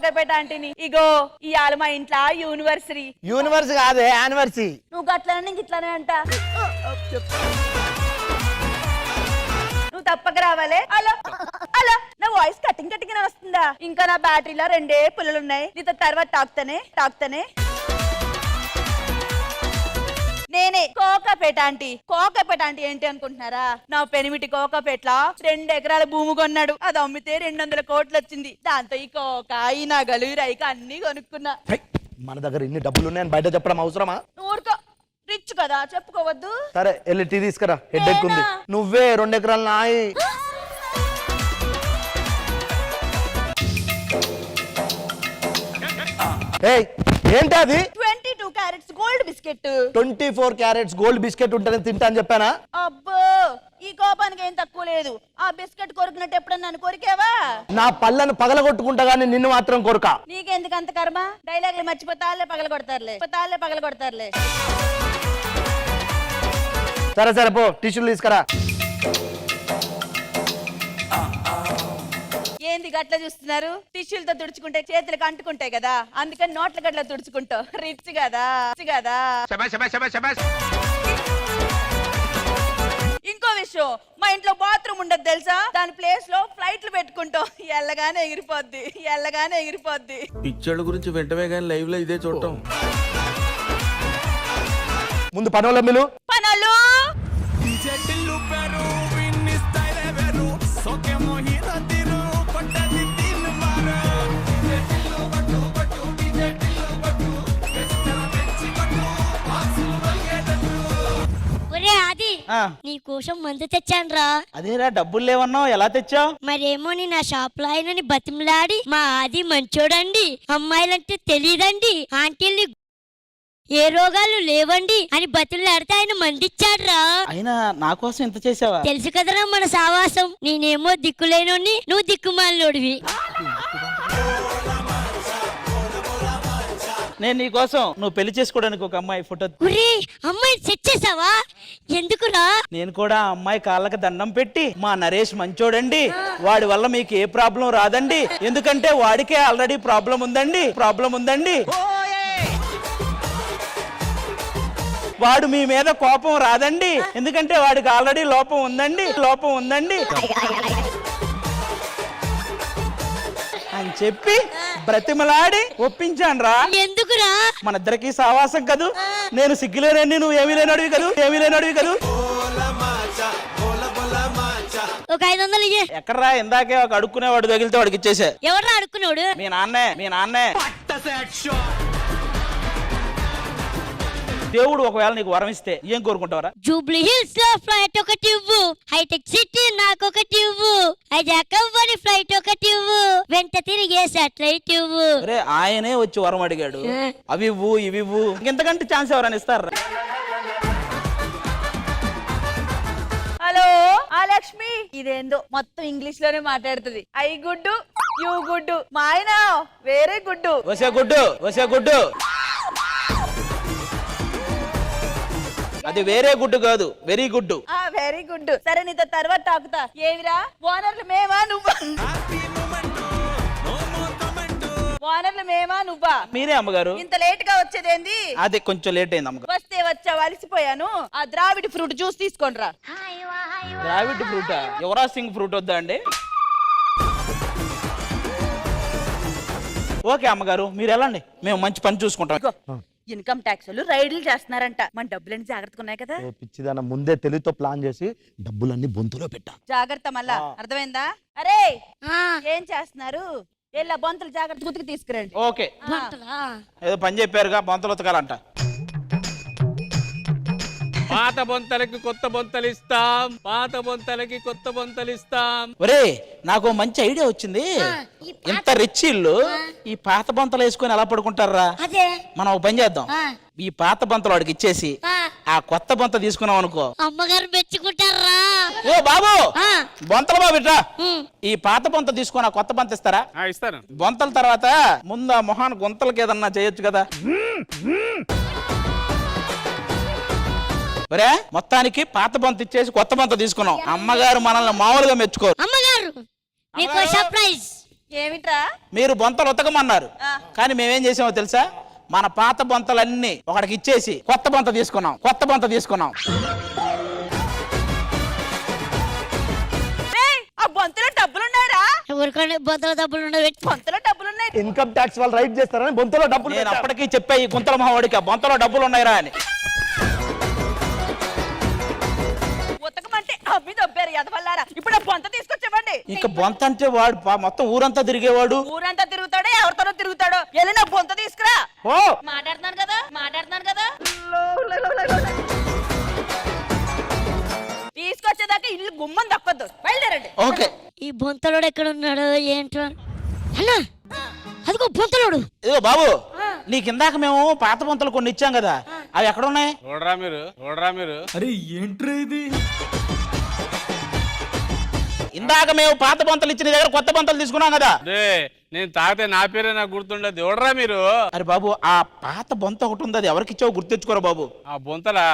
కోకపేట ఆంటీని. ఇగో ఇవాళ మా ఇంట్లో యూనివర్సరీ. యూనివర్స్ కాదే యానివర్సరీ. నువ్వు గట్లనే ఇట్లానే అంట. నువ్వు తప్పక రావాలే. అలా అలా నా వాయిస్ కటింగ్ కటింగ్ వస్తుందా? ఇంకా నా బ్యాటరీలో 2 పుల్లలు ఉన్నాయి. నీతో తర్వాత తాకుతానే నేనే కోకపేట ఆంటీ. కోకపేట ఆంటీ ఏంటి అనుకుంటున్నారా? నా పెనిమిటి కోకపేటలో 2 ఎకరాల భూమి కొన్నాడు. అది అమ్మితే 200 కోట్లు వచ్చింది. దాంతో ఈ కోక ఈ నగలు ఈ రైక అన్ని కొనుక్కున్నా. మన దగ్గర ఇన్ని డబ్బులు ఉన్నాయని బయట చెప్పడం అవసరమా? ఊరుకో, రిచ్ కదా, చెప్పుకోవద్దు. సరే వెళ్ళి టీ తీసుకురా, హెడ్ ఎక్ ఉంది. నువ్వే 2 ఎకరాలు నాయి. ఏంటి అది? 22 carats gold biscuit. 24 carats gold biscuit ఉంటుందని తింటా అని చెప్పానా? అబ్బో, ఈ కోపానికి ఏం తక్కువ లేదు. ఆ బిస్కెట్ కొరికినట్టు ఎప్పుడన్నా నన్ను కొరికావా? నా పళ్ళను పగలగొట్టుకుంటా గానీ నిన్ను మాత్రం కొరక. నీకెందుకు అంత కర్మ? డైలాగ్లు మర్చిపోతాలే పగల కొడతారులే. సరే సరే పో, టిష్యూలు తీసుకురా. ఏంది గట్ల చూస్తున్నారు? టిష్యూలతో తుడుచుకుంటే చేతులకు అంటుకుంటాయి కదా, అందుకని నోట్ల గట్ల తుడుచుకుంటావు. రిచ్ కదా. ఇంకో విషయం, మా ఇంట్లో బాత్రూమ్ ఉండదు తెలుసా? దాని ప్లేస్ లో ఫ్లైట్లు పెట్టుకుంటాం. ఎల్లగానే ఎగిరిపోద్ది. పిచ్చోళ్ళ గురించి వెంటనే కానీ లైవ్ లో ఇదే చూడటం. ముందు పనుల మిలు. పనులు నీ కోసం మందు తెచ్చాను రా. అదేరా డబ్బులు లేవన్నావు, ఎలా తెచ్చావు? మరేమో నేను ఆ షాప్ లో ఆయనని బతిమలాడి మా ఆది మంచోడండి, అమ్మాయిలంటే తెలీదండి, ఆంటీల్ని ఏ రోగాలు లేవండి అని బతిమలాడితే ఆయన మందిచ్చాడు రా. అయినా నా కోసం ఎంత చేసావా? తెలుసు కదరా మన సావాసం. నేనేమో దిక్కులేనోని, నువ్వు దిక్కుమాలినోడివి. నేను నీ కోసం నువ్వు పెళ్లి చేసుకోవడానికి ఒక అమ్మాయి ఫోటో. అమ్మాయి సెట్ చేసావా? ఎందుకురా? నేను కూడా ఆ అమ్మాయి కాళ్ళకి దండం పెట్టి, మా నరేష్ మంచోడండి, వాడి వల్ల మీకు ఏ ప్రాబ్లం రాదండి, ఎందుకంటే వాడికే ఆల్రెడీ ప్రాబ్లం ఉందండి, వాడు మీ మీద కోపం రాదండి, ఎందుకంటే వాడికి ఆల్రెడీ లోపం ఉందండి అని చెప్పి బ్రతిమలాడి ఒప్పించాను రా. ఎందుకురా? మన ఇద్దరికి సావాసం కదూ, నేను సిగ్గులేనని నువ్వు ఏమీ లేనడివి కదూ. ఒక 500 ఇయ్యే. ఎక్కడరా? ఇందాకే ఒక అడుక్కునేవాడు తగిలితే వాడికి ఇచ్చేసా. ఎవరా అడుక్కున్నాడు? మీ నాన్నే. దేవుడు ఒకవేళ నీకు వరం ఇస్తే ఏం కోరుకుంటావరా? జూబ్లీ హిల్స్ లో ఫ్లైట్ ఒకటి ఇవ్వు, హైటెక్ సిటీ నాకొకటి ఇవ్వు, అజాకవ్వని ఫ్లైట్ ఒకటి ఇవ్వు, వెంట తిరిగే సాటిలైట్ ఇవ్వు. అరే ఆయనే వచ్చి వరం అడిగాడు, అవి ఇవ్వు ఇవి ఇవ్వు, ఇంతకంటే ఛాన్స్ ఎవరైనా ఇస్తారా? హలో ఆ లక్ష్మి, ఇదేందో మొత్తం ఇంగ్లీష్ లోనే మాట్లాడుతుంది. ఐ గుడ్డు యూ గుడ్డు, మా ఆయన వేరే గుడ్డు. వసే గుడ్డు అది వేరే గుడ్డు కాదు, వెరీ గుడ్డు. Very good. సరే నీతో తర్వాత తాకుతా. ఏమిరా ఓనర్లు మేమా నువ్వా? మీరే అమ్మగారు. ఇంత లేట్ గా వచ్చేదేంది? అదే కొంచెం లేట్ అయింది అమ్మగారు. వస్తే వచ్చావు, అలసిపోయాను. ఆ ద్రావిడ్ ఫ్రూట్ జ్యూస్ తీసుకొని రా. ద్రావిడ్ ఫ్రూటా? యువరాజ్ సింగ్ ఫ్రూట్ వద్దా అండి? ఓకే అమ్మగారు, మీరు వెళ్ళండి, మేము మంచి పని చూసుకుంటాం. ఇన్కమ్ ట్యాక్స్ రైడ్లు చేస్తున్నారంట, మన డబ్బులన్నీ జాగ్రత్తగా ఉన్నాయి కదా. పిచ్చిదాన ముందే తెలివితో ప్లాన్ చేసి డబ్బులన్నీ బొంతులో పెట్టా. జాగ్రత్త మళ్ళా, అర్థమైందా? అరే ఏం చేస్తున్నారు? ఎలా బొంతలు జాగ్రత్త గుర్తుకు తీసుకురండి. ఓకే, ఏదో పని చెప్పారుగా, బొంతలు ఉతకాలంట. పాత బొంతలకి కొత్త బొంతలు ఇస్తాం. ఒరే నాకు మంచి ఐడియా వచ్చింది. ఇంత రిచ్ ఇల్లు ఈ పాత బొంతలు వేసుకొని ఎలా పడుకుంటారా? మనం ఒక పని చేద్దాం, ఈ పాత బొంతలు వాడికి ఇచ్చేసి ఆ కొత్త బొంత తీసుకున్నాం అనుకో, అమ్మగారు మెచ్చుకుంటారా? ఓ బాబు, బొంతలు బాబు ఇట్రా, ఈ పాత బొంత తీసుకొని ఆ కొత్త బొంత ఇస్తారా? ఇస్తాను. బొంతల తర్వాత ముందు ఆ మొహాన్ గుంతలకి ఏదన్నా చేయొచ్చు కదా. ఒరే మొత్తానికి పాత బొంత ఇచ్చేసి కొత్త బొంత తీసుకున్నాం. అమ్మగారు మనల్ని మామూలుగా మెచ్చుకోరు. అమ్మగారు మీకు సర్ప్రైజ్. ఏమిట్రా? మీరు బొంతలు ఉతకమన్నారు, కానీ మేమేం చేసామో తెలుసా? మన పాత బొంతలన్నీ ఒకడికి ఇచ్చేసి కొత్త బొంత తీసుకున్నాం. రేయ్, ఆ బొంతలో డబ్బులున్నాయరా? ఎవరికంటే బొంతల డబ్బులు ఉండవు. బొంతలో డబ్బులున్నాయి. ఇన్కమ్ ట్యాక్స్ వాళ్ళు రైట్ చేస్తారని బొంతలో డబ్బులు నేను పెట్టా. అప్పటికీ చెప్పా ఈ గుంతల మహావాడికి ఆ బొంతలో డబ్బులు ఉన్నాయిరా అని. ఉతకమంటే అవి దొబ్బారు ఎదవల్లారా. ఇప్పుడు ఆ బొంత తీసుకొచ్చేవండి. ఇంకా బొంత అంటే వాడు మొత్తం ఊరంతా తిరిగేవాడు. ఊరంతా తిరుగుతాడో ఎవరితోనో తిరుగుతాడో. వెళ్ళి నా బొంత తీసుకురా. ఓ మాట్లాడుతున్నాను కదా. తీసుకొచ్చేదాకా ఇల్లు గుమ్మం దక్కొద్దు. బయలుదేరండి. ఓకే, ఈ బొంతలోడు ఎక్కడ ఉన్నాడు ఏంటో? అన్నా అదిగో బొంతలోడు. ఇదిగో బాబు, నీకు ఇందాక మేము పాత బొంతలు కొన్ని ఇచ్చాం కదా, అవి ఎక్కడ ఉన్నాయి? చూడరా మీరు అరే ఏంట్రా ఇది? ఇందాక మేము పాత బొంతలు ఇచ్చిన దగ్గర కొత్త బొంతలు తీసుకున్నాం కదా. రే, నేను తాగితే నా పేరే నాకు గుర్తుండదు. చూడరా మీరు అరే బాబు, ఆ పాత బొంత ఒకటి ఉంది, అది ఎవరికి ఇచ్చావు గుర్తెచ్చుకోరా బాబు. ఆ బొంతలా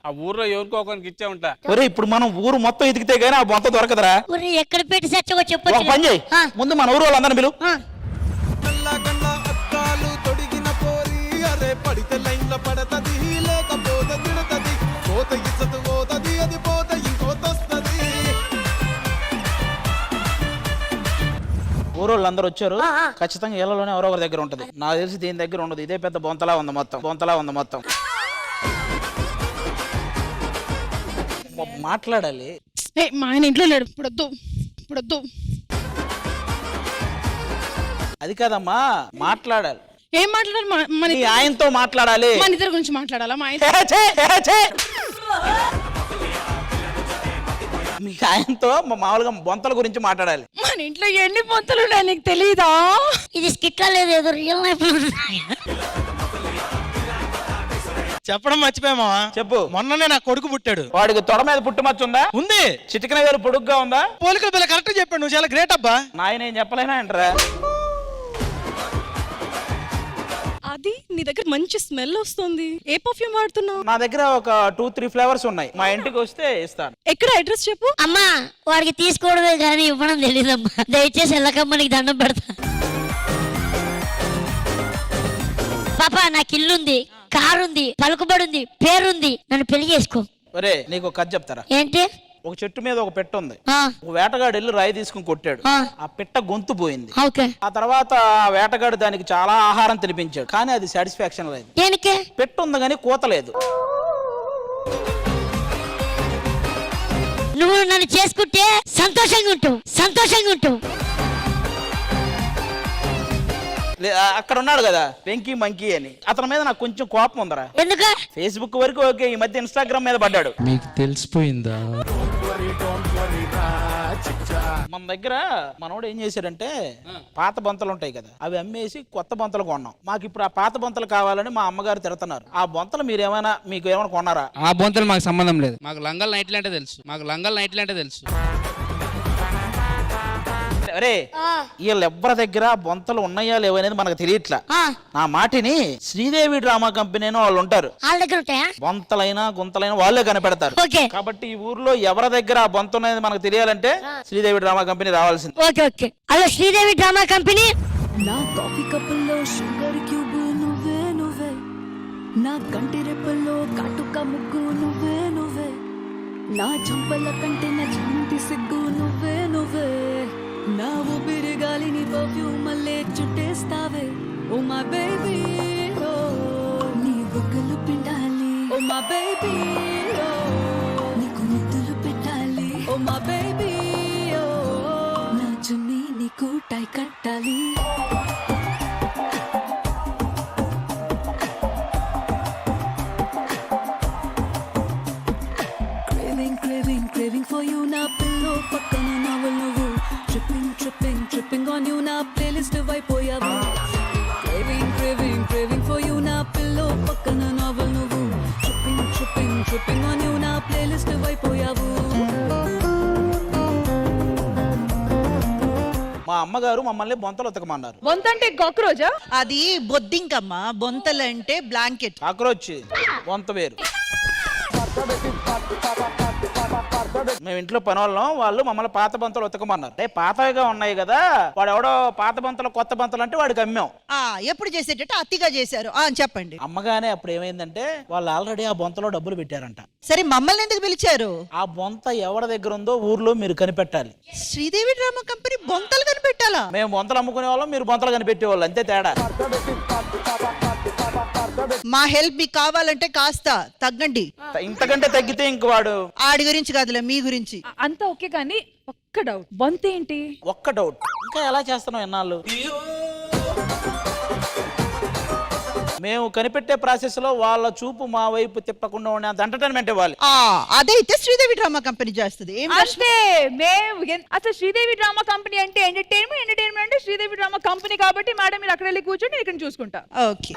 ఆ ఊర్లో ఎవరికో ఒకరికి ఇచ్చే ఉంటా. ఒరే, ఇప్పుడు మనం ఊరు మొత్తం ఎదిగితే గానీ ఆ బొంత దొరకదురా. ఒరే, ఎక్కడ పెట్టి సచ్చవో ఒక చెప్పొచ్చు. పని చేయి, ముందు మన ఊరు వాళ్ళందరినీ పిలువు. అక్కాలు తొడిగిన పోరి అరే పడితే లైన్ల పడతది లేకపోతే తిడతది పోత ఇచ్చత పోతది అది పోత ఇంకోతొస్తది. ఊరు వాళ్ళందరూ వచ్చారు, ఖచ్చితంగా ఇళ్లలోనే ఎవరో ఒకరి దగ్గర ఉంటది. నాకు తెలిసి దీని దగ్గర ఉండదు. ఇదే పెద్ద బొంతలా ఉంది మొత్తం. మాట్లాడాలి. మా ఆయన ఇంట్లో లేడు. ఇప్పుడొద్దు. అది కాదమ్మా, మాట్లాడాలి. ఏం మాట్లాడాలి? నీ ఆయనతో మాట్లాడాలి. మన ఇద్దరి గురించి మాట్లాడాలా? మా ఆయన మీ ఆయనతో మామూలుగా బొంతల గురించి మాట్లాడాలి. మన ఇంట్లో ఎన్ని పొంతలు ఉన్నాయి నీకు తెలీదా? ఇది స్కిట్ లేదు, ఏదో రియల్ లైఫ్. చెప్పడం మర్చిపోయామా? చెప్పు. మొన్ననే నా కొడుకు పుట్టాడు. వాడికి తొడ మీద పుట్టుమచ్చ ఉందా? ఉంది. చిటికన వేలు పొడుగ్గా ఉందా? పోలికల పిల్ల కరెక్ట్ చెప్పాడు. నువ్వు చాలా గ్రేట్ అబ్బా. నాయన ఏం చెప్పలేనా అంటారా? అది నీ దగ్గర మంచి స్మెల్ వస్తుంది. ఏ పర్ఫ్యూమ్ వాడుతున్నావు? నా దగ్గర ఒక 2-3 ఫ్లేవర్స్ ఉన్నాయి. మా ఇంటికి వస్తే ఇస్తాను. ఎక్కడ అడ్రస్ చెప్పు. అమ్మా, వాడికి తీసుకోవడమే కానీ ఇవ్వడం తెలీదమ్మా. దయచేసి వెళ్ళకమ్మా, నీకు దండం పెడతా. పాపా, నాకు ఇల్లుంది, కారుంది, పలుకుబడుంది, పేరుంది. నన్ను పెళ్లి చేసుకో. ఒరే, నీకు ఒక కథ చెప్తారా? ఏంటి? ఒక చెట్టు మీద ఒక పెట్ట ఉంది. ఆ, ఒక వేటగాడు వెళ్ళి రాయి తీసుకుని కొట్టాడు. ఆ. ఆ పెట్ట గొంతు పోయింది. ఓకే. ఆ తర్వాత ఆ వేటగాడు దానికి చాలా ఆహారం తినిపించాడు, కానీ అది సాటిస్ఫాక్షన్ లేదు. దేనికి? పెట్ట ఉంది కానీ కూత లేదు. నువ్వు నన్ను చేసుకుంటే సంతోషంగా ఉంటావు. అక్కడ ఉన్నాడు కదా వెంకీ మంకీ అని, అతని మీద నాకు కొంచెం కోపం ఉందరా. ఎందుకు? ఫేస్బుక్ వరకు ఓకే, ఈ మధ్య ఇన్స్టాగ్రామ్ మీద పడ్డాడు. మీకు తెలిసిపోయిందా? మన దగ్గర మనోడు ఏం చేశాడంటే, పాత బొంతలు ఉంటాయి కదా, అవి అమ్మేసి కొత్త బొంతలు కొన్నాం. మాకు ఇప్పుడు ఆ పాత బొంతలు కావాలని మా అమ్మగారు తిడుతున్నారు. ఆ బొంతలు మీకు ఏమైనా కొన్నారా? ఆ బొంతలు మాకు సంబంధం లేదు. మాకు లంగల్ నైట్లు అంటే తెలుసు. అరే, వీళ్ళు ఎవ్వరి దగ్గర బొంతలు ఉన్నాయా లేవనేది మనకు తెలియట్లా. నా మాటిని శ్రీదేవి డ్రామా కంపెనీ వాళ్ళు ఉంటారు, వాళ్ళ దగ్గర ఉంటాయా? బొంతలైనా గుంతలైనా వాళ్ళే కనిపెడతారు. ఓకే. కాబట్టి ఈ ఊర్లో ఎవరి దగ్గర ఆ బొంత ఉన్నది మనకు తెలియాలంటే శ్రీదేవి డ్రామా కంపెనీ రావాల్సింది. ఓకే. అదో శ్రీదేవి డ్రామా కంపెనీ. నా కాఫీ కప్పుల్లో షుగర్ క్యూబ్ నువ్వే, నా కంటి రెప్పల్లో కాటుక ముగ్గు నువ్వే, నా చంపల కంటే నా చంటి సిగ్గు నువ్వే, నా ఊపిరి గాలిని పర్ఫ్యూమ్ మల్లే చుట్టేస్తావే. ఓ మై బేబీ, ఓ నీ బుగ్గలు పిండాలి. ఓ మై బేబీ, ఓ నీకు ముద్దులు పెట్టాలి. ఓ మై బేబీ, ఓ నా చున్నీ నీకు టై కట్టాలి. Craving for you, నా పిల్లో పక్కన నవ్వులు నువ్వు. Tripping on you, నా ప్లేలిస్ట్ అయిపోయావు. Craving for you, నా పిల్లో పక్కన నవ్వులు నువ్వు. Tripping on you, నా ప్లేలిస్ట్ అయిపోయావు. మా అమ్మగారు మమ్మల్ని బొంతలు ఉతకమన్నారు. బొంత అంటే కాక్రోచా? అది బొద్దింకమ్మా, బొంతలంటే బ్లాంకెట్. కాక్రోచ్ బొంత వేరు. మేము ఇంట్లో పని వాళ్ళు మమ్మల్ని పాత బంతలు ఉతకమన్నారు. అంటే పాతవిగా ఉన్నాయి కదా, వాడు ఎవడో పాత బంతలు కొత్త బంతలు అంటే వాడికి అమ్మాం. ఎప్పుడు చేసేటట్టు అతిగా చేశారు చెప్పండి. అమ్మగానే అప్పుడు ఏమైందంటే వాళ్ళు ఆల్రెడీ ఆ బొంతలో డబ్బులు పెట్టారంట. సరే మమ్మల్ని ఎందుకు పిలిచారు? ఆ బొంత ఎవరి దగ్గర ఉందో ఊర్లో మీరు కనిపెట్టాలి. శ్రీదేవి డ్రామా కంపెనీ బొంతలు కనిపెట్టాలా? మేము బొంతలు అమ్ముకునే వాళ్ళం, మీరు బొంతలు కనిపెట్టేవాళ్ళు, అంతే తేడా. మా హెల్ప్ మీకు కావాలంటే కాస్త తగ్గండి. ఇంతకంటే తగ్గితే ఇంక వాడు ఆడి గురించి కాదులే, మీ గురించి. అంతా ఓకే కానీ ఒక్క డౌట్, బొంత ఏంటి? ఒక్క డౌట్, ఇంకా ఎలా చేస్తున్నాం ఎన్నాళ్ళు? మేము కనిపెట్టే ప్రాసెస్ లో వాళ్ళ చూపు మా వైపు తిప్పకుండా ఉండే అంత ఎంటర్టైన్మెంట్ ఇవ్వాలి. అదైతే శ్రీదేవి డ్రామా కంపెనీ చేస్తుంది. అంటే మేము అసలు శ్రీదేవి డ్రామా కంపెనీ అంటే ఎంటర్టైన్మెంట్ అంటే శ్రీదేవి డ్రామా కంపెనీ కాబట్టి మేడం మీరు అక్కడ వెళ్ళి కూర్చొని ఇక్కడ చూసుకుంటా. ఓకే